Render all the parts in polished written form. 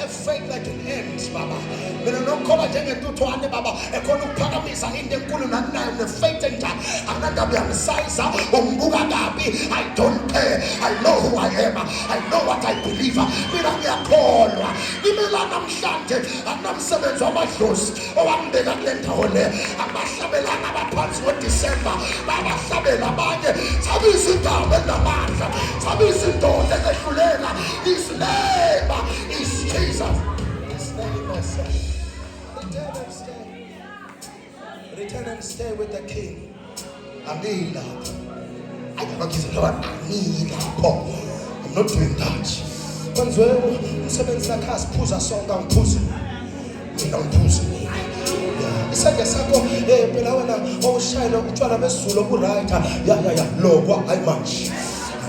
have faith that it ends, Baba. Mina nokhola njengentuthwane Baba ekhona ukuphakamisa into enkulu nakunayo ne-faith enja angangabe yangisiza ungibuka kabi. I don't care. I know who I am. I know what I believe. Mina ngiyakholwa imela namhlanje anamsebenzi wamadlozi owambeka kule ndawo le abahlabelana abaphansi ngoDisemba babahlabela abanye sabisa indawo enamandla sabisa indoda ehlulela. His name is Jesus. His name is return and stay with the King. Amila. I'm not doing that. Kwenziwe umsebenzi nakha siphuza sonke angiphuzi mina ngiphuzi isandla sakho phela wena owushayela utshwala besizulu oburight ya lokwa hayi manje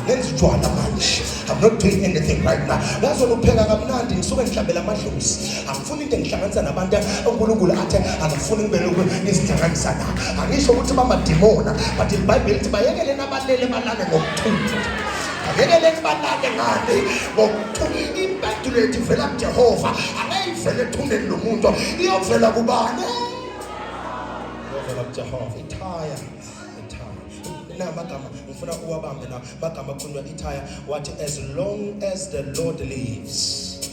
lenza utshwala manje. I'm not doing anything right now. Ngazona upheka kamnandi ngisuke ngihlabela amadlozi. Angifuni into engihlanganisa nabantu uNkulunkulu athi angifuni ngibe lokhu izihlanganisa nabo. Angisho ukuthi bamademona but iBhayibheli lithi bayekele nabalele balale ngokuthula. Bayekele balale ngane ngokuthula. Impendulo ethi vela kuJehova angayivele ethuneni lomuntu iyovela kubani? Iyovela kuJehova. Ithaya magama ngifuna uwabambe na magama khona ithaya wathi as long as the Lord lives,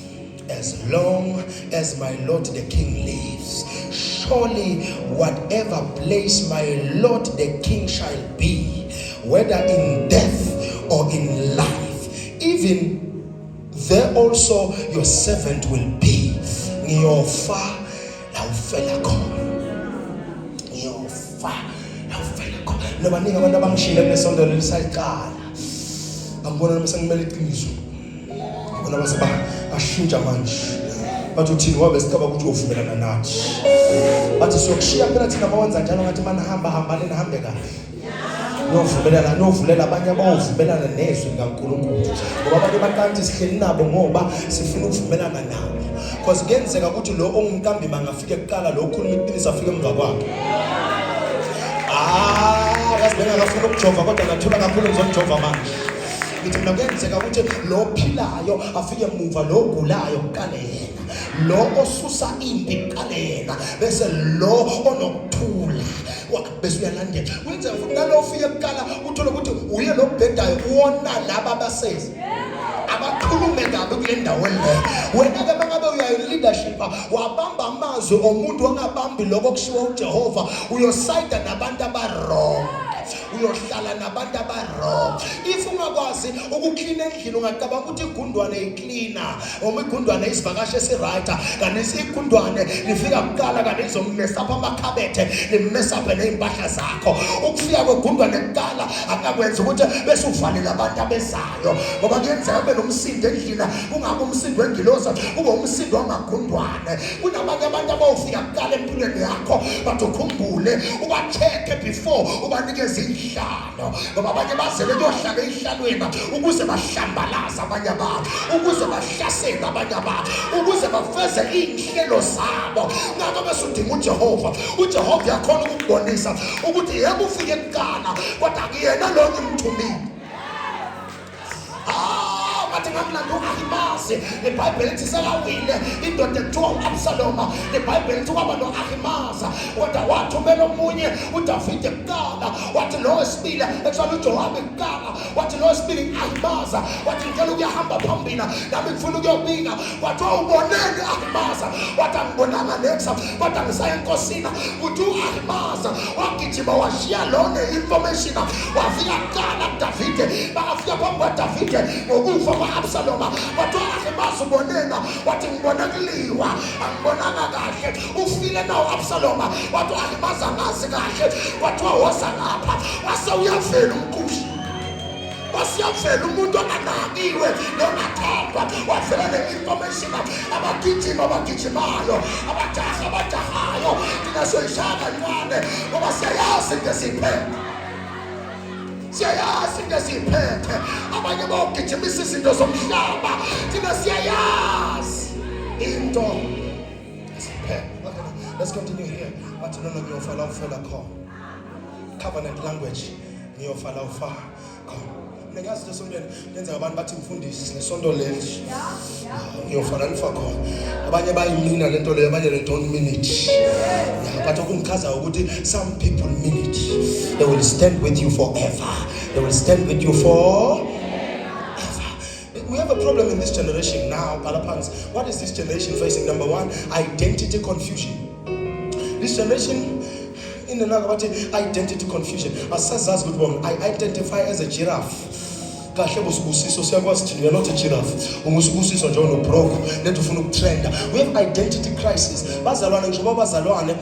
as long as my Lord the King lives, surely whatever place my Lord the King shall be, whether in death or in life, even there also your servant will be. Ngiyofa la ufela khona. Ngiyofa nabaningi abantu abangishile kulesonto lelisaqala angibona noma sengimele iqiniso bona base bashintsha manje bathi uthini wabe sikaba ukuthi uvumelana nathi bathi siyokushiya phela thina bawenza njalo ngathi mana hamba nihambe kahle novulela abanye abawuvumelana nezwi likaNkulunkulu ngoba abantu bakanti sihleli nabo ngoba sifuna ukuvumelana nabo because kuyenzeka ukuthi lo ongumkambi mangafike kuqala lo okhuluma iqiniso afike emva kwakhe ngafuna ukujova kodwa ngathola kakhulu ngizojova manje. Ngithi mina kuyenzeka ukuthi lo ophilayo afike emuva lo ogulayo kuqale yena lo osusa impi kuqale yena bese lo onokuthula bese uyalandela. Kuyenzeka futhi nalo ufike kuqala uthola ukuthi uye lo bhedayo uwona laba abasezi abakhulume kabi kule ndawo le. Wena ke mangabe uyayi leadership wabamba amazwi omuntu ongabambi lokho kushiwa uJehova uyosayida nabantu abarong. Uyohlala nabantu abarong. If ungakwazi ukuklina endlini ungacabanga ukuthi igundwane icleaner uma igundwane isivakashe esiright kanti igundwane lifika kuqala kanti izomesa apha amakhabethe limesa apha nezimpahla zakho. Ukufika kwegundwane kuqala akakwenza ukuthi bese uvalele abantu abezayo ngoba kuyenzeka ube nomsindo endlini ungabe umsindo wengiloza ube umsindo wamagundwane. Kunabanye abantu abawufika kuqala empilweni yakho bathi ukhumbule uba-check before ubanikeza ihlalo ngoba abanye bazele beyohlala ehlalweni ukuze bahlambalaze abanye abantu ukuze bahlasele abanye abantu ukuze bafeze inhlelo zabo. Ngakho bese udinga uJehova yakhona ukukubonisa ukuthi yebo ufike kuqala kodwa akuyena lo ngimthumile. Bathi ngamlanda u-Ahimazi iBhayibheli lithi sekawile indoda ekuthiwa u-Absaloma. iBhayibheli lithi kwaba no-Ahimazi kodwa wathumela omunye uDavide kuqala wathi lo wesibili ekuthiwa uJowabi kuqala wathi lo wesibili u-Ahimazi wathi ngicela ukuyahamba phambili nami ngifuna ukuyobika kwathiwa uboneni u-Ahimazi wathi angibonanga nexa kodwa ngisaya enkosini kuthi u-Ahimazi wagijima washiya lona information wafika kuqala kuDavide bakafika phambi kwaDavide ngokufa Absaloma wathi Ahimazi ubonena wathi ngibona kuliwa angibonanga kahle ufile nawo Absaloma wathi Ahimazi angazi kahle wathi woza lapha wase uyavela umkushi wasiyavela umuntu onanakiwe nonathandwa wavela ne-information abagijimayo abajahayo thina soyishaya kancane ngoba siyayazi into esiyiphethe. Siyayazi into esiyiphethe abanye bawugijimisa izinto zomhlaba thina siyayazi into esiyiphethe. Let's continue here. Bathi noma ngiyofala ufela khona covenant language ngiyofala ufa khona Nengazi lesontweni lenza abantu bathi mfundisi lesonto leli. Ngiyofana nifa khona. Abanye bayimina lento leyo abanye they don't mean it. But okungichaza ukuthi some people mean it. They will stand with you forever. They will stand with you forever. We have a problem in this generation now, Palapans. What is this generation facing? Number one, identity confusion. This generation in the Nagabati, identity confusion. I identify as a giraffe. We are not a giraffe. We have identity crisis. Bazalwane njengoba bazalwane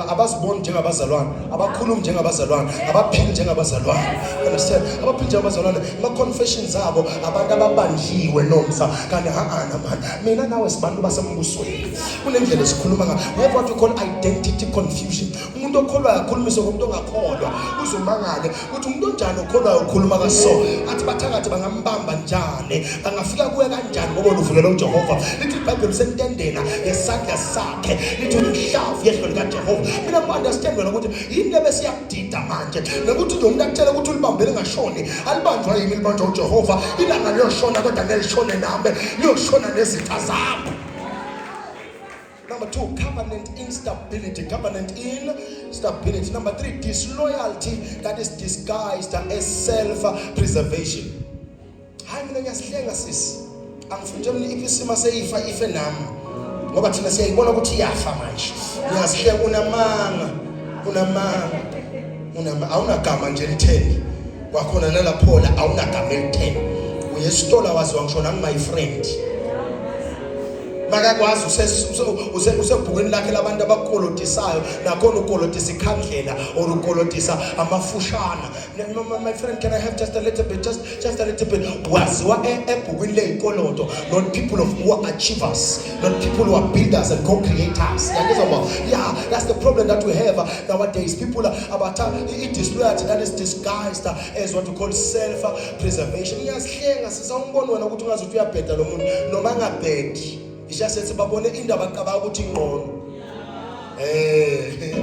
abaziboni njengabazalwane abakhuluma njengabazalwane abaphila njengabazalwane. Understand? Abaphila njengabazalwane ama confessions abo abantu ababanjiwe nomsa kanti haana man mina nawe sibantu basembusweni kunendlela esikhuluma ngayo. We have what we call identity confusion. Umuntu okholwayo akhulumise ngomuntu ongakholwa uzomangale ukuthi umuntu onjani okholwayo ukhuluma kaso athi bathakathi bangambamba njani bangafika kuye kanjani ngoba uvulela uJehova. Lithi iBhayibheli sentendena ngesandla sakhe lithi umhlavu yehlo likaJehova. Mina ngi-understand wena ukuthi yini ebesiyakudida manje nokuthi nje umuntu akutshela ukuthi ulibambele ngashoni alibanjwa yimi libanjwa uJehova ilanga liyoshona kodwa nelishone nami liyoshona nezitha zami. Number two, covenant instability. Covenant instability. Number three, disloyalty that is disguised as self-preservation. Hayi mina ngiyasihlenga sisi. Angifuni nje ifisima seyifa ife nami. Ngoba thina siyayibona ukuthi iyafa manje. Ngiyasihlenga unamanga. Awunagama nje litheni. Wakhona nalaphola awunagama elitheni. Uyesitola wazi wangishona my friend. Makakwazi usebhukweni lakhe labantu abakolotisayo nakhona ukolotisa ikhandlela or ukolotisa amafushana. My friend, can I have just a little bit, just a little bit. Waziwa ebhukweni leyikoloto, not people who are achievers, not people who are builders and co-creators. Yeah, that's the problem that we have nowadays. People are about disloyalty that is disguised as what we call self-preservation. Iyasihlenga sisawumbona wena ukuthi ungazuthi uyabheda lo muntu noma angabhedi. Ishasethi babone indaba akaba ukuthi ngqono.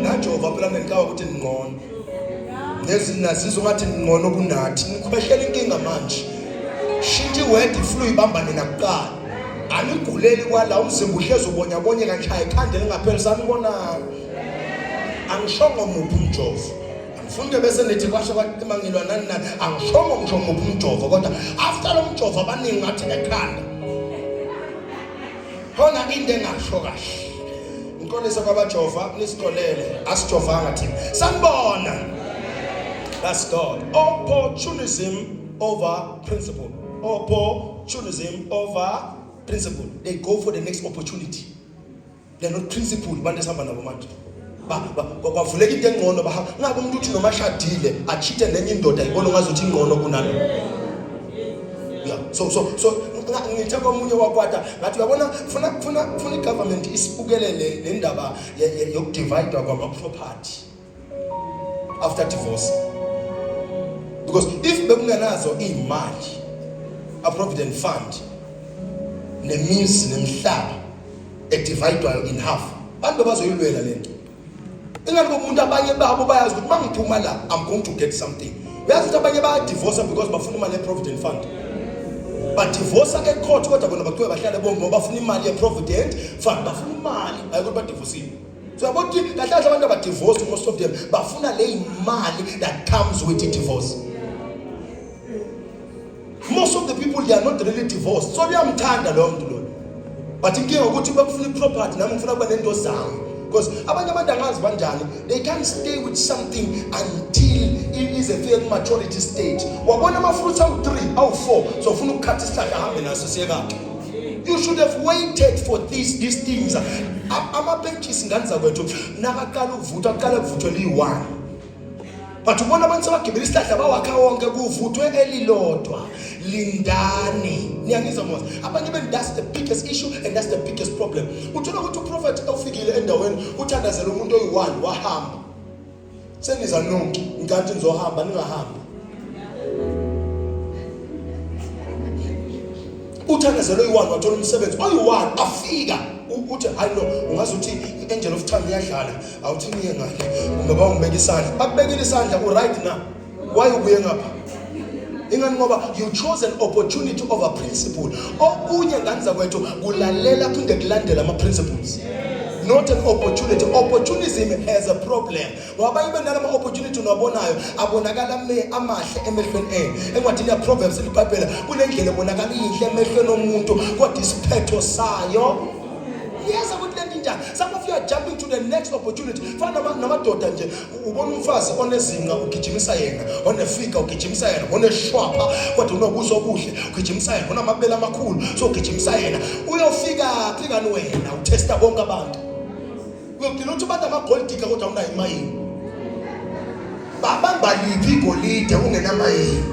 Najova phela ngenkawa ukuthi ngqono. Nezizwe ngathi ngqono kunathi. Ngikhwehlela inkinga manje. Shintshe word iflu ibambane nakuqala. Aniguleli kwala umzimba uhlezi ubonyabonye kanjaya ikhandela ngapheli sanibona. Angishongo muphi umjovo. Angifuni bese nithi kwasho kwamangilwa nani angishongo ngisho muphi umjovo kodwa after lo mjovo abaningi ngathi ekhanda. Hona into engasho kahle. Ngikolisa kwabajova nisikolele asijovanga thina. Sanibona. That's God. Opportunism over principle. Opportunism over principle. They go for the next opportunity. They're not principle. Bande samba nabo manje. Bavuleka into engcono ngabe umuntu uthi noma shadile achite nenye indoda ibona ngazuthi ingcono kunalo. Yeah. So ngithatha omunye wakwata ngathi uyabona funa igovernment isibukelele le ndaba yokudivide kwama property after divorce. Because if bekungenazo imali a provident fund nemizi nemhlaba edividewayo in half abantu bazoyilwela lento. Ingani umuntu abanye babo bayazi ukuthi mangiphuma la I'm going to get something. Uyazi ukuthi abanye baya divorce because bafuna imali ye provident fund. But divorce e-court kodwa bona bathiwe bahlale bombo bafuna imali ye-provident fund bafuna imali ayikho badivorce. So about kahle abantu abadivorce most of them bafuna le imali that comes with the divorce. Most of the people they are not really divorced. So liyamthanda lo muntu lo. But inkinga ukuthi bakufuna iproperty nami ngifuna kuba nento zami. Because abanye abantu angazi banjani they can't stay with something until it is a fair maturity stage. Wabona ama-fruits awu-3 awu-4 so ufuna ukukhatha isihlahla ahambe naso siyekaphi. You should have waited for these things. Ama-benches ngani zakwethu nakaqala ukuvuthwa aqala kuvuthwe liyi-1. But ubona abantu sebagibela isihlahla bawakha wonke kuvuthwe elilodwa. Lindani. Niyangizwa mos. Abanye beni that's the biggest issue and that's the biggest problem. Uthola ukuthi uProphet ofikile endaweni uthandazela umuntu oyi-1 wahamba. Seniza nonke ngikanti nizohamba ningahamba. Uthandazela oyi-1 wathola umsebenzi oyi-1 afika. Uthi hayi no ungazuthi i-angel of time iyadlala awuthi niye ngale ungaba ungibeka isandla bakubekile isandla ku right now why ubuye ngapha ingani ngoba you chose an opportunity over principle. Okunye ngani zakwethu kulalela kungekulandela ama principles. Not an opportunity. Opportunism has a problem. Ngoba ibe nalama opportunity unabonayo abonakala amahle emehlweni encwadini ya Proverbs eBhayibheli kunendlela ebonakala inhle emehlweni omuntu kodwa isiphetho sayo yes ukuthi lento njani. Some of you are jumping to the next opportunity. Fana namadoda nje ubona umfazi onezinga ugijimisa yena, onefika ugijimisa yena, oneshwapha kodwa unobuso obuhle ugijimisa yena, onamabele amakhulu so ugijimisa yena. Uyofika phikani wena utesta bonke abantu. Uyogcina uthi abantu amagolidika kodwa unayo imayini. Babamba liphi igolide ungenamayini.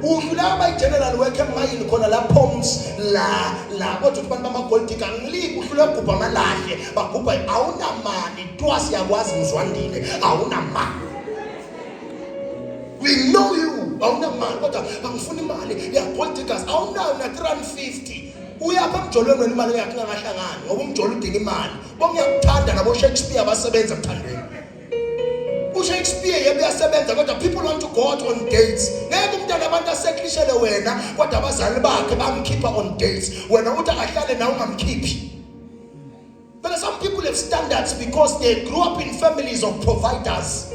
Udlula abayigeneral work emayini khona la Poms la kodwa abantu bamagolidika ngiliphi udlula ugubha amalahle bagubha awunamali twice yakwazi mzwandile awunamali. We know you awunamali kodwa bangifuna imali ya goldikas awunayo na 350. Uyapha emjolweni wena imali yakhe ingahlangani ngoba umjolo udinga imali. Bongiyakuthanda nabo Shakespeare basebenza kuthandweni. Shakespeare yebe yasebenza kodwa people want to go out on dates. Ngeke umntana abantu aseklishele wena kodwa abazali bakhe bamkhipha on dates. Wena uthi akahlale nawe ungamkhiphi. But some people have standards because they grew up in families of providers.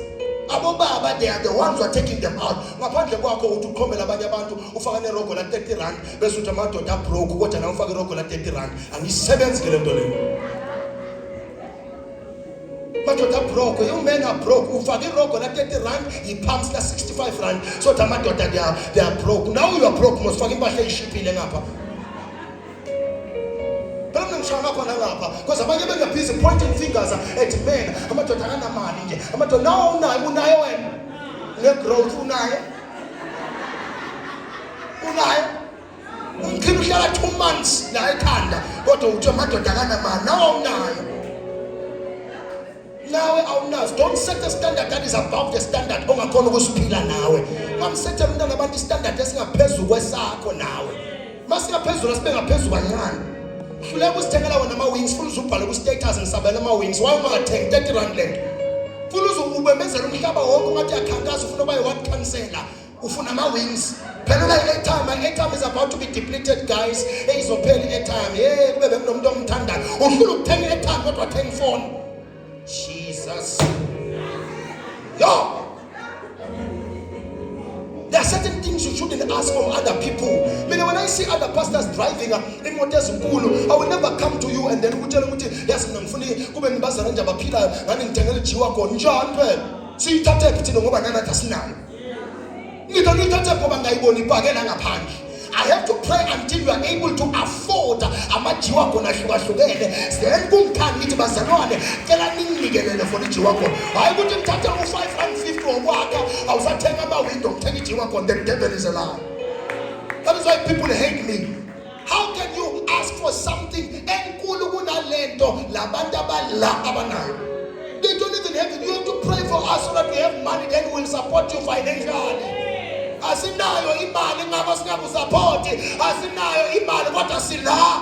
Abo baba they are the ones who are taking them out. Ngaphandle kwakho uthi uqhomela abanye abantu ufaka nerogo la 30 rand bese uthi amadoda broke kodwa na ufaka irogo la 30 rand. Angisebenzi ke lento leyo. Madoda broke, you men are broke. Ufake irogo la 30 rand, he pumps la 65 rand. So tamadoda they are broke. Now you are broke, must fake impahla eyishipile ngapha. Phela mina ngishaka khona ngapha because abanye benge busy pointing fingers at men. Amadoda akanamali nje. Amadoda nawo unayo wena. Ne growth unayo. Umkhulu uhlala 2 months la ekhanda kodwa uthi amadoda akanamali nawo unayo. Nawe awunazi. Don't set a standard that is above the standard ongakhona ukusiphila nawe. Mamsethe umntana abantu standard esingaphezulu kwesakho nawe. Masingaphezulu sibe ngaphezulu kancane. Hluleka usithengela wena ama wings futhi uzubhala ku status ngisabela ama wings. Why ungathengi 30 rand lento? Futhi uzubemezela umhlaba wonke ungathi yakhankaza ufuna uba yi-ward councillor. Ufuna ama wings. Phela la airtime is about to be depleted guys. Eyizophela airtime. Hey kube bekunomuntu omthandayo. Ufuna ukuthenga airtime kodwa thenga phone. Jesus. Yo. There are certain things you shouldn't ask from other people. When I see other pastors driving in motors nkulu, I will never come to you and then utshela ukuthi yes mina ngifuna kube ngibazana nje abaphila ngani ngithengele jiwa khona njani phela. Siyithathe phithini ngoba nana asinayo. Ngithathe ngoba ngayibona ibhakela ngaphandle. I have to pray until you are able to afford amajiwa khona ahlukahlukene. Then kumthandi ngithi bazalwane cela ningikelele for ijiwa khona. Hayi ukuthi ngithathe u550 wokwakha awusathenga ama window ngithenga ijiwa khona. The devil is a lie. That is why people hate me. How can you ask for something enkulu kunalento labantu abala abanayo? They don't even have it. You have to pray for us so that we have money, then we'll support you financially. Asinayo imali ngaba singakusupport. Asinayo imali kodwa sila.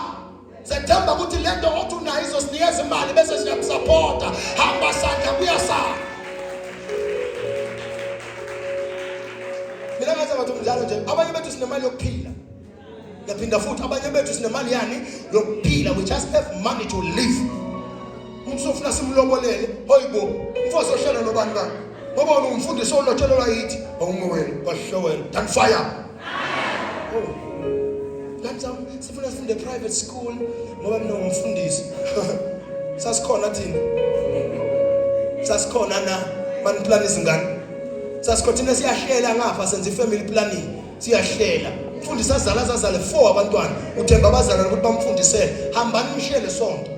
Sethemba ukuthi lento othi unayo izosinikeza imali bese siyakusupport. Hamba sandla kuyasala. Mina ngathi abantu umdlalo nje abanye bethu sinemali yokuphila. Ngaphinda futhi abanye bethu sinemali yani yokuphila. We just have money to live. Umuntu sofuna simlobolele. Hoyibo, mfowethu ohlala nobani bani? Ngoba umfundisi olotshelwa yithi awumwena bahlowela dan fire. Oh. Lanza sifuna sifunde private school ngoba mina ngumfundisi. Sasikhona thina. Sasikhona na man plan izingane. Sasikhona siyahlela ngapha senze family planning. Siyahlela. Umfundisi azala 4 abantwana. Uthemba abazalwane ukuthi bamfundisele. Hambani mshele sonke.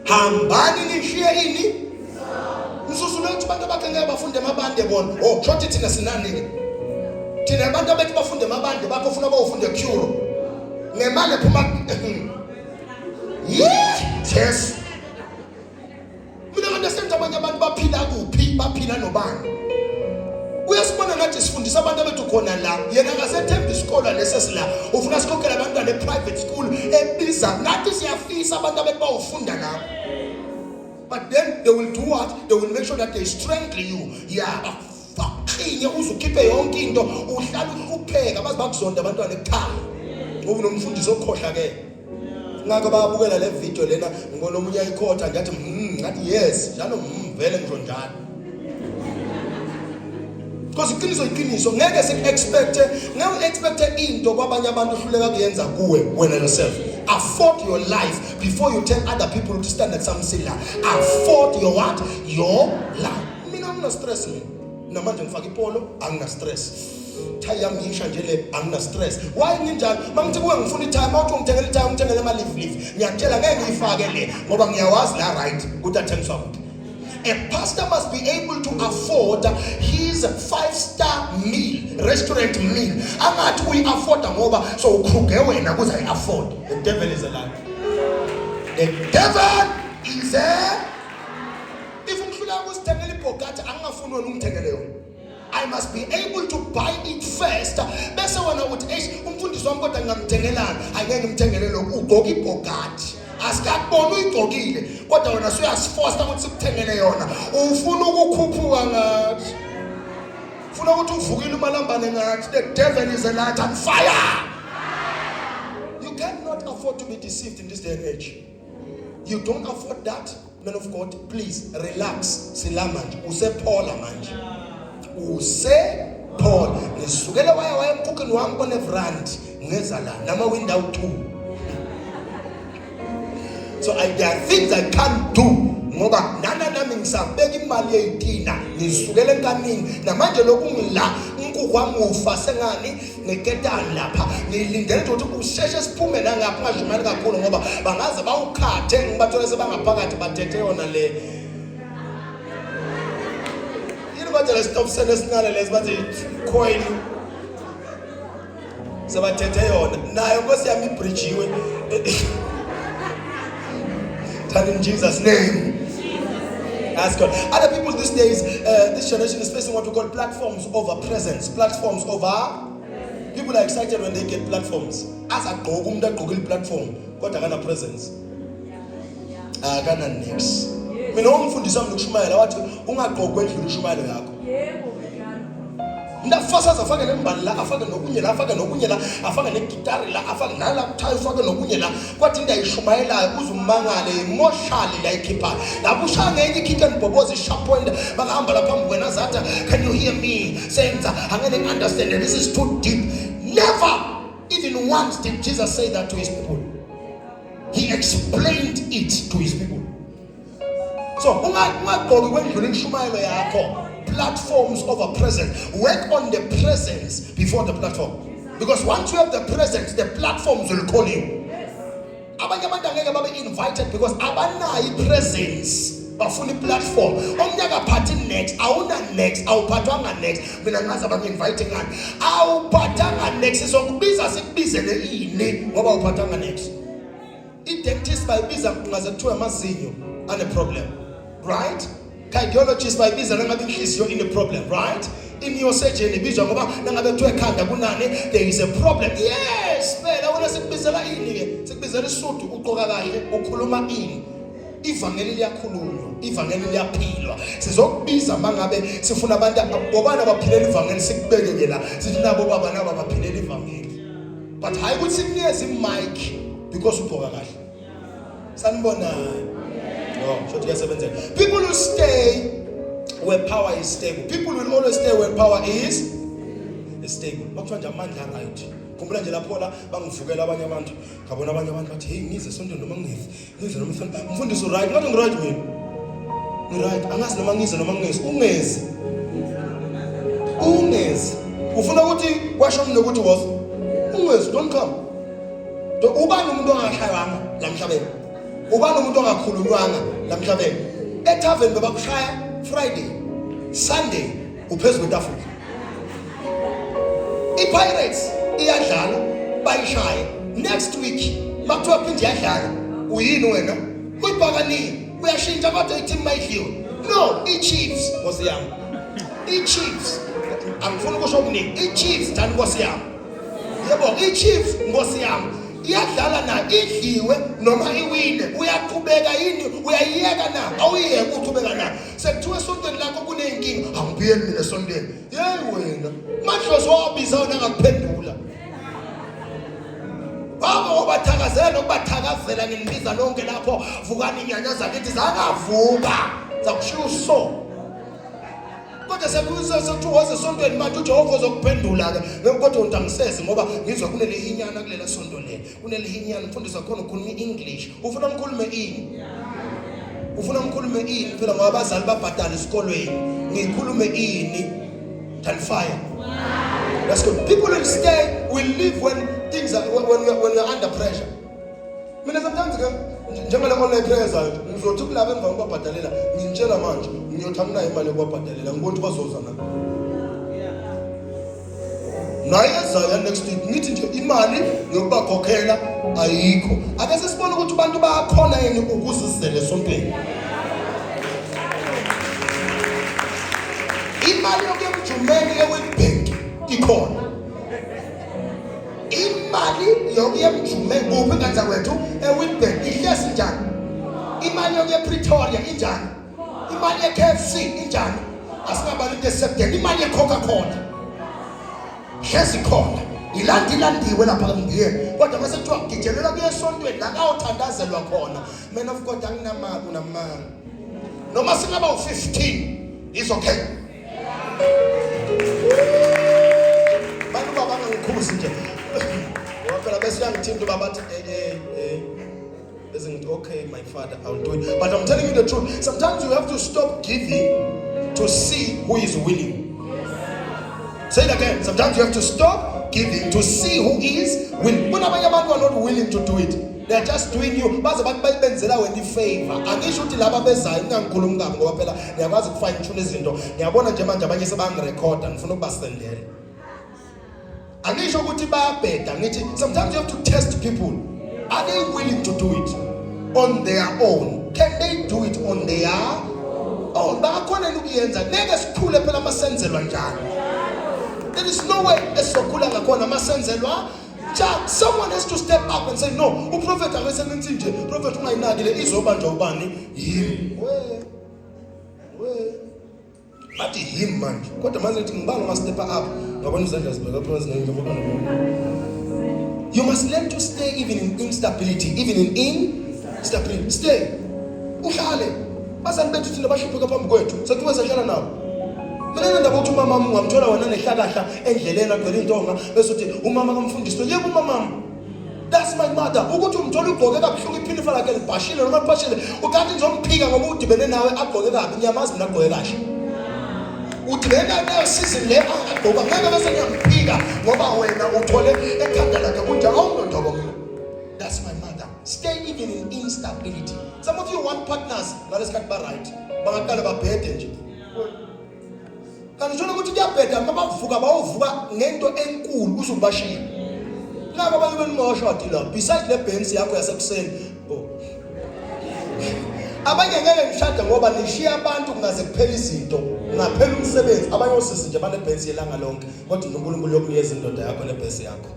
Hambani nishiye ini? Msusu lwethu abantu abakhe bafunde amabande bona. Oh, shothi thina sinani ke. Thina abantu abethu bafunde amabande bakho ufuna bawufunde cure. Ngemali ephuma. Yes. Mina understand abanye abantu baphila kuphi, baphila nobani. Uyasibona ngathi sifundisa abantu abethu khona la. Yena akasethemba isikole lesesila. Ufuna sikhokhela abantwana e-private school ebiza. Nathi siyafisa abantu abethu bawufunda la. But then they will do what? They will make sure that they strengthen you. Yeah, fuck ucinye uzukhiphe yonke into uhlala uhlupheka baze bakuzonda abantwana ekhaya ngoba unomfundisi okhohla ke ngakho bayabukela le video lena ngibona omunye ayikhotha ngathi ngathi yes njalo vele ngisho njalo because iqiniso ngeke sik-expect into kwabanye abantu uhluleka kuyenza kuwe wena yourself. Afford your life before you tell other people to stand at some sila. Afford your what? Your life. Mina ngina stress mina. Namanje ngifaka ipolo angina stress. Tie yami ngisha nje le angina stress. Why nginjalo? Mangithi kuwe ngifuna i-time out ungithengele i-time ngithengele ama leave. Ngiyakutshela ngeke ngiyifake le ngoba ngiyawazi la right ukuthi athengiswa kuphi. A pastor must be able to afford his 5-star meal, restaurant meal. Angathi uyi-afforda ngoba so ukhuge wena kuze ayi-afford. The devil is a liar. The devil is a... If ngifuna ukuzithengela ibhokati angingafuni wena ungithengele yona. I must be able to buy it first. Bese wena uthi umfundisi wami kodwa ngingamthengelana. Angeke ngimthengele lokho ugqoka ibhokati. Asikabona uyigqokile kodwa wena usuyasiforce ukuthi sikuthengele yona. Ufuna ukukhuphuka ngathi. Ufuna ukuthi uvukile umalambane ngathi. The devil is a liar and fire. You cannot afford to be deceived in this day and age. You don't afford that, man of God. Please relax. Silama nje. Usephola manje. Usephola. Ngisukela waya emkhukhini wami konevrand ngeza la nama window 2. So there are things I can't do ngoba nami ngisabeka imali yeyitina ngisukele enkanini namanje lokhu ngila nkukwami ufa sengani ngeketani lapha ngilindele ukuthi usheshe siphume la ngapha ngasho imali kakhulu ngoba bangaze bawukhathe ngibathole sebangaphakathi bathethe yona le yini bathi le stop sene sincane lezi bathi coin sebathethe yona nayo Nkosi yami ibridgiwe. In Jesus' name. Ask God. Other people these days, this generation is facing what we call platforms over presence. Platforms over. People are excited when they get platforms. As a Google platform, got a presence. Agana next. Me no umfundisa mnushumayela wathi ungaqokwe endlini ushumayelo yakho. Ndafasa afake lembali la afake nokunye la afake nokunye la afake negitari la afake nala kuthayo afake nokunye la kwathi indayishumayelayo uzumangale emotionally la ikhipha lapho ushaya ngenye ikhitha nibhoboza ishapoint bakahamba la phambi kwena zatha can you hear me senza angeke understand this is too deep. Never even once did Jesus say that to his people. He explained it to his people. So ungaqoki kwendlini inshumayelo yakho. Platforms over presence. Work on the presence before the platform. Because once you have the presence, the platforms will call you. Abanye abantu angeke babe invited because abanayo presence. Bafuna platform. Omnyaka party next, awuna next, awuphathwanga next. Mina ngazi abantu invite ngani. Awuphathanga next sizokubiza sikubizele ini ngoba awuphathanga next. I-dentist bayibiza ngaze kuthiwa amazinyo ane problem. Right? Cardiologist bayibiza nangabe inhliziyo ine problem, right? Neurosurgeon ibizwa ngoba nangabe kuthiwa ekhanda kunani there is a problem. Yes, phela wena sikubizela ini ke? Sikubizela isuthu uqoka kahle ukhuluma ini. Ivangeli liyakhulunywa, ivangeli liyaphilwa. Sizokubiza mangabe sifuna abantu bobana baphilela ivangeli sikubekeke la. Sithi nabo baba nabo baphilela ivangeli. But hayi ukuthi sikunikeze imic because uqoka kahle. Sanibona. People will stay where power is stable. People will always stay where power is stable. Bakufanja amandla right. Khumbula nje lapho la bangivukela abanye abantu. Ngabona abanye abantu bathi hey ngize sonto noma ngize. Ngize noma mfundisi right. Ngathi ngiright mina. Ngiright. Angazi noma ngize noma ngingezi. Ungezi. Ungezi. Ufuna ukuthi kwasho mina ukuthi was. Ungezi don't come. Ubani umuntu ongashayanga la emhlabeni. Ubani umuntu ongakhululwanga lamhlabeni ethaveni bebakushaya Friday Sunday uphezulu kwetafula. iPirates iyadlala bayishaya next week bakuthiwa phinde iyadlala uyini wena uyibhakani uyashintsha kodwa i-team mayidliwe. No, i-Chiefs Nkosi yami. I-Chiefs angifuni ukusho okuningi. I-Chiefs thani Nkosi yami. Yebo i-Chiefs Nkosi yami iyadlala na idliwe noma iwine uyaqhubeka yini uyayiyeka na awuyeke uqhubeka na sekuthiwa esontweni lakho kunenkinga angibuyeli mina esontweni yeyi wena madlozi wabizana ngakuphendula baba wabathakazela nokubathakazela nginibiza lonke lapho vukani inyanyaza kithi zangavuka zakushiya uso kodwa sekuwaze esontweni manje uJehova uzokuphendula ke kodwa untangiseze ngoba ngizwa kunelihinyana kulela sonto le kunelihinyana mfundisi khona ukhuluma iEnglish ufuna ngikhulume ini ufuna ngikhulume ini phela ngoba abazali babhadala esikolweni ngikhulume ini than fire. That's good. People will stay, will live when things are when you're under pressure. Mina sometimes njengoba online prayers ngizothi kulabo emva ngibabhadalela ngintshela manje ngiyothamna imali yokubhadalela ngibona ukuthi bazoza na naye next week ngithi nje imali yokubakhokhela ayikho ake sesibona ukuthi abantu bayakhona yini ukuzizela esontweni imali yokuyemjumeni eWorld ikhona imali yokuyemjumeni kuphi kanza kwethu eWorld ihlezi njani imali yokuyePretoria injani imali yeKFC injani asingabali into esebudeni imali yeCoca-Cola hlezi khona ilandiwe lapha ngiye kodwa mase kuthiwa gijelela kuyesontweni la awuthandazelwa khona man of God anginamali unamali noma singaba u15 is okay bantu baba ngikhuzi nje ngoba bese yangithinta babathi isn't okay my father I'll do it but I'm telling you the truth sometimes you have to stop giving to see who is winning. Say it again. Sometimes you have to stop giving to see who is winning. When abanye abantu are not willing to do it, they are just doing you baze abantu bayibenzela wena ifavor angisho ukuthi laba bezayo ngingakhulumi kabi ngoba phela ngiyakwazi ukufine tune izinto ngiyabona nje manje abanye sebangirecorda ngifuna ukubasendela angisho ukuthi bayabheda ngithi sometimes you have to test people. Are they willing to do it on their own? Can they do it on their own? Bakhona ukuyenza ngeke sikhule phela masenzelwa njalo. There is no way esizokhula ngakhona masenzelwa njalo. Someone has to step up and say no. Uprofet akasenithi nje prophet ungayinakile izobanjwa ubani yimi. We bathi him manje. Kodwa manje ngithi ngibanga ma step up ngabona izandla zibeka phansi ngiyabona. You must learn to stay even in instability, even in instability. Stay. Uhlale. Bazali bethu thina bashiphuka phambi kwethu. Sekuthiwa hlala nawo. Mina ndaba ukuthi umama wami ngamthola wena nehlakahla endleleni agcwele intonga bese uthi umama kamfundisi yebo umama. That's my mother. Ukuthi umthola ugqoke kabuhlungu iphinifa lakhe libhashile noma libhashile. Ukanti ngizomphika ngoba udibene nawe agqoke kabi. Ngiyamazi mina agqoke kahle. Udibena nayo season le agqoka ngeke bese ngiyamphika ngoba wena uthole ekhanda lakhe kunja awunondobo mina. That's my mother. Stay even in instability. Some of you want partners ngalesikhathi ba right bangaqala babhede nje. Kanti njalo ukuthi kuyabheda mabavuka bayovuka ngento enkulu uzubashiya. Nabo abantu benimoshoti la beside le Benz yakho yasekuseni. Abanye ngeke ngishada ngoba nishiya abantu kungaze kuphela izinto ngaphela umsebenzi abanye osisi nje bane Benz yelanga lonke kodwa uNkulunkulu yokunikeza indoda yakho neBenz yakho.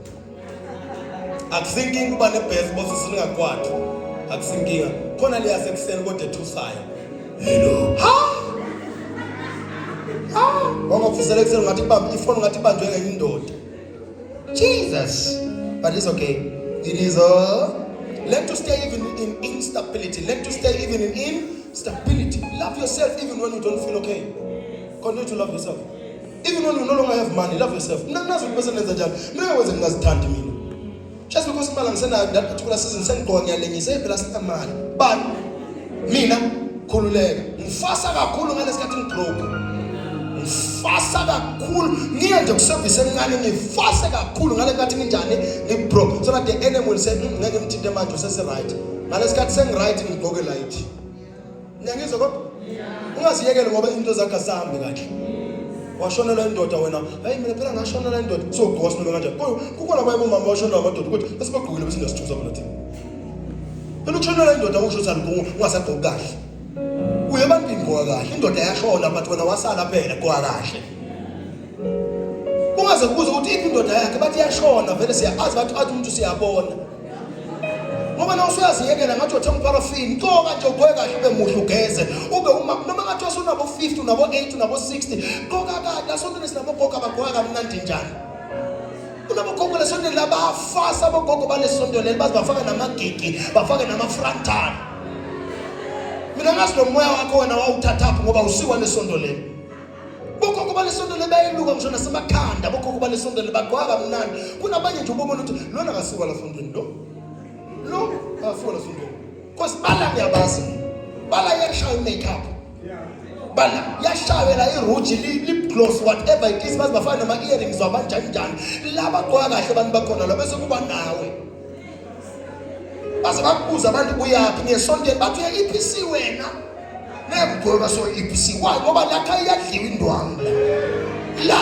Akusinkinga kuba neBenz bose singakwathu. Akusinkinga khona leyasekuseni kodwa ethusayo. Hello. Wangafuzela ekuseni ngathi baba ifoni ngathi banjwe ngenye indoda. Jesus. But it's okay. It is learn to stay even in instability. Learn to stay even in instability. Love yourself even when you don't feel okay. Continue to love yourself. Even when you no longer have money, love yourself. Nazi ukuthi benza njalo. Mina wenze ngazithandi mina. Just because imali ngisena that particular season sengigqoka ngiyalengisa phela sikamali. Bani? Mina khululeka. Ngifasa kakhulu ngalesikhathi ngibroke. Ngifasa kakhulu. Ngiye nje kuservice encane ngifasa kakhulu ngalekathi nginjani ngibroke. So that the enemy will say ngeke ngithinte manje usese right. Ngalesikhathi sengiright ngigqoke light. Ngiyangizwa kodwa? Ungaziyekele ngoba into zakhe asahambe kahle. Washona la indoda wena. Hayi mina phela ngashona la indoda. So ugqoka sinobe kanjani? Kukhona abaye bomama washona amadoda ukuthi besibagqokile bese ngesithuza bona thina. Phela ukushona la indoda usho ukuthi ungasagqoki kahle. Uye ebantwini gqoka kahle. Indoda yashona but wena wasala phela gqoka kahle. Ungaze kubuza ukuthi iphi indoda yakhe bathi yashona vele siyazi bathi umuntu siyabona. usuyaziyekela ngathi uthenga uparafini, qoka nje ugqoke kahle ube muhle ugeze. Ube noma ngathi usunabo 50, unabo 8, unabo 60, qoka kahle asontweni sinabogogo abagqoka kamnandi njani. Kunabogogo lesontweni labafasa abogogo balesonto leli bazi bafaka namagigi, bafake nama-frontal. Mina ngazi lo moya wakho wena wawuthathapha ngoba usiwa lesonto leli. Bogogo balesonto leli bayeluka ngisho nasemakhanda, bogogo balesonto leli bagqoka kamnandi. Kunabanye nje ubona ukuthi lona akasiwa la sontweni lo. Lo akasiwa la sontweni. Because bala ngiyabazi. Bala yashaya makeup. Bala yashayela iruji, lip gloss, whatever it is, bazi bafana nama-earrings wabanjani njani. Laba gqoka kahle abantu bakhona la bese kuba nawe. Base bakubuza abantu kuyaphi ngesontweni bathi uya EPC wena. Nekugqoka so EPC why ngoba lakha iyadliwa indwangu la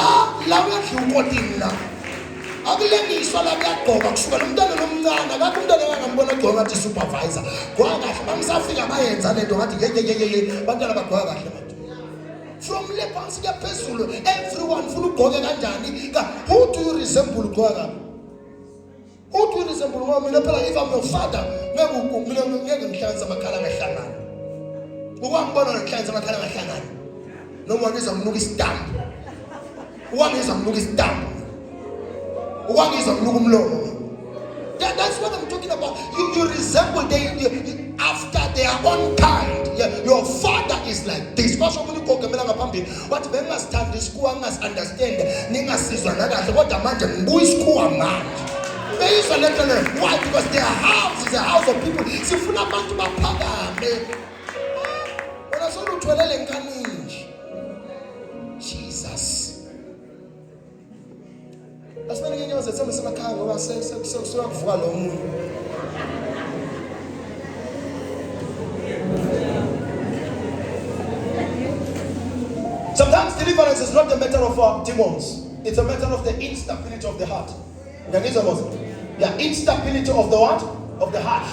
uyadliwa ukotini la akulengiswa la kuyagqoka kusukela umntwana nomncane akakho umntwana engangambona agqoka ngathi supervisor gqoka kahle bamsafika bayenza lento ngathi yeyeyeye bantwana bagqoka kahle manje from le phansi kuya phezulu everyone ufuna ugqoke kanjani who do you resemble ugqoka kahle? Who do you resemble? Ngoba mina phela if I'm your father mina ngeke ngihlanganise amakhala ngahlangana. Ukwambona ngihlanganise amakhala ngahlangana. Noma ngizwa ngimnuka isitambu. Ngizwa ngimnuka isitambu. Ngizwa ngimnuka umlomo. That's what I'm talking about. You resemble after their own kind. Yeah, your father is like this. Basho umuntu ugogemela ngaphambili. Wathi bengasithanda isikhuwa ngingasunderstand ningasizwa nakahle kodwa manje ngibuya isikhuwa manje. Why? Because their house is a house of people. Sifuna abantu baphakame. Wena solo uthwelele nkaninji. Jesus. Asibani ngenyawo zethu semakhaya ngoba sekuvuka lo muntu. Sometimes deliverance is not a matter of demons. It's a matter of the instability of the heart. Yeah, instability of the what? Of the heart.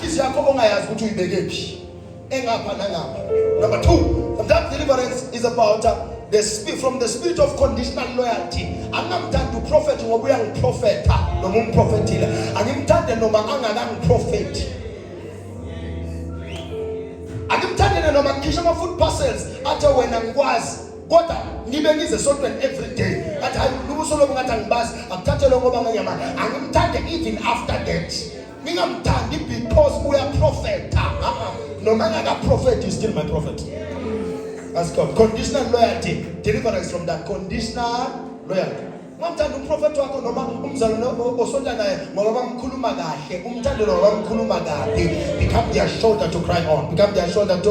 Number two, sometimes deliverance is about the spirit, from the spirit of conditional loyalty. I'm not done to prophet ngoba uyangiprofeta noma umprofetile. Angimthande noma angakangiprofeti. Angimthande noma ngisho ama food parcels athi wena ngikwazi. Kodwa ngibe ngize sontweni every day. Athi hayi ubusolo ngathi angibazi akuthathele ngoba nganyama. Angimthande even after that. Ningamthandi because uya prophet. Noma ngakaprofet is still my prophet. That's God. Conditional loyalty. Deliverance from that conditional loyalty. Umthanda umprofeti wakho noma umzalwane osonta naye ngoba bamkhuluma kahle. Umthanda noma bamkhuluma kahle. Become their shoulder to cry on. Become their shoulder to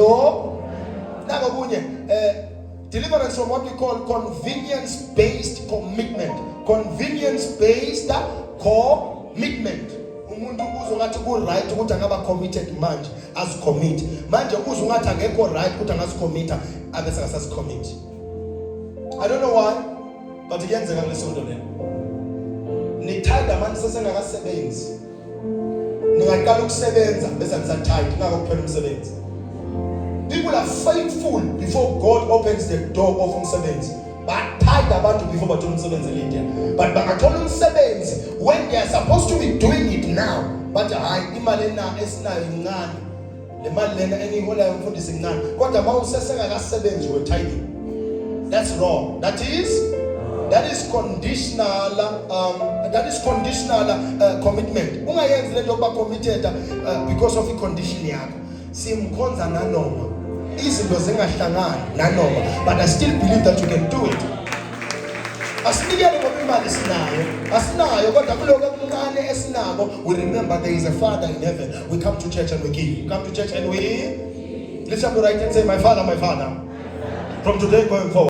nako kunye deliverance from what we call convenience-based commitment. Convenience-based commitment. Umuntu uzwe ngathi ku right ukuthi angaba committed manje azicommit. Manje uzwe ngathi angekho right ukuthi angazicommita abese ngasasicommit. I don't know why, but kuyenzeka lesonto lelo. Nithanda manje sesengakasebenzi. Ningaqala ukusebenza bese nisathayida ngakho kuphela umsebenzi. People are faithful before God opens the door of umsebenzi. But abantu before bathola umsebenzi leyo. But bangathola umsebenzi when they are supposed to be doing it now. But hayi imali na esinayo incane. Le mali lena enihola umfundisi incane. Kodwa mawusesengakasebenzi we tithing. That's wrong. That is conditional commitment. Ungayenzi lento yokuba committed because of i-condition yakho. Simkhonza nanoma izinto zingahlangani nanoma, but I still believe that you can do it. Asinikele ngoba imali asinayo kodwa kuloko okuncane esinako, we remember there is a Father in heaven. We come to church and we give. We come to church and we lift up your right and say, my Father, from today going forward.